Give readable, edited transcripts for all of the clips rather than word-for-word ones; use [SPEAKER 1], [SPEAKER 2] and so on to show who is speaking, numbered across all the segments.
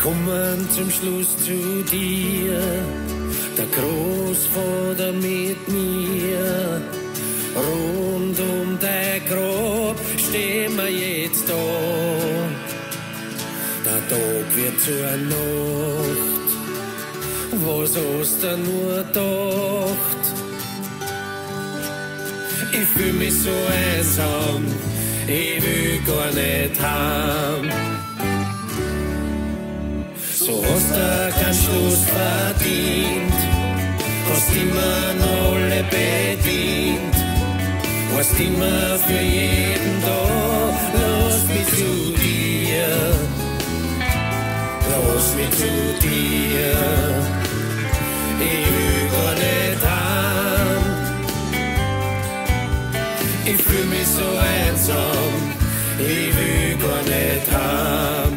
[SPEAKER 1] kommen zum Schluss zu dir, der Großvater mit mir. Rund um dein Grab stehen wir jetzt da. Der Tag wird zur Nacht, was hast du nur gedacht? Ich fühl mich so einsam, ich will gar nicht heim. So hast du keinen Schluss verdient, hast immer noch alle bedient, warst immer für jeden da. Lass mich zu dir, lass mich zu dir, ich will gar nicht heim. Ich fühl mich so einsam, ich will gar nicht heim.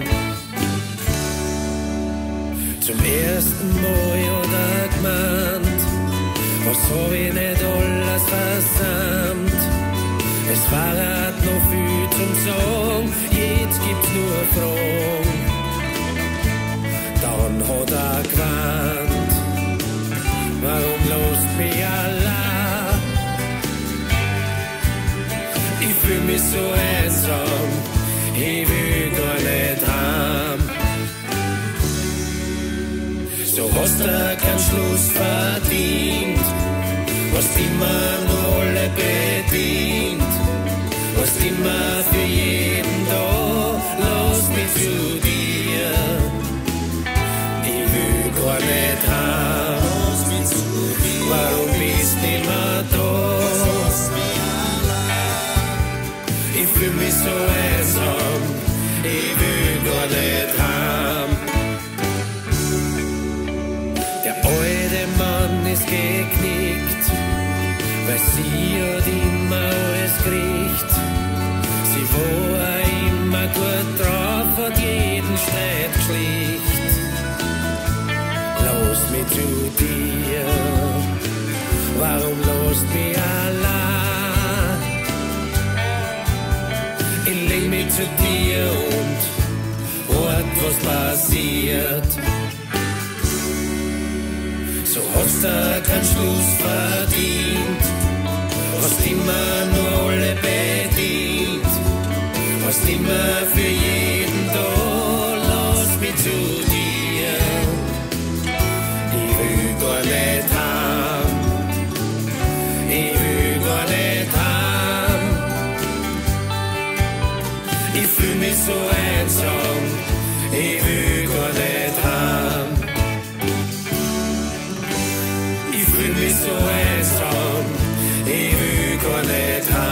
[SPEAKER 1] Zum ersten Mal hat er gemeint, was hab ich nicht alles versammelt. Es war halt noch viel zum Sagen, jetzt gibt's nur Fragen. Dann hat er gemeint, warum lässt mich allein? Ich fühl mich so einsam, ich will gar nicht heim. So hast du keinen Schluss verdient, hast immer noch alle bedient, warst immer für jeden da. Lass mich zu dir, ich will gar nicht heim. Warum bist du immer da? Ich fühl mich so einsam, ich will gar nicht heim. Der alte Mann ist geknickt, weil sie hat immer alles gekriegt. Sie war immer gut drauf, hat jeden Streit geschlicht. Lass mich zu dir, warum lässt mich allein? Ich leg mich zu dir und hört, was passiert. So hast du keinen Schluss verdient, hast immer nur alle bedient, warst immer für jeden da. Lass mich zu dir, ich will gar nicht heim, ich will gar nicht heim. Ich fühl mich so einsam, ich will gar nicht heim. Ich fühl mich so einsam, ich will gar nicht heim.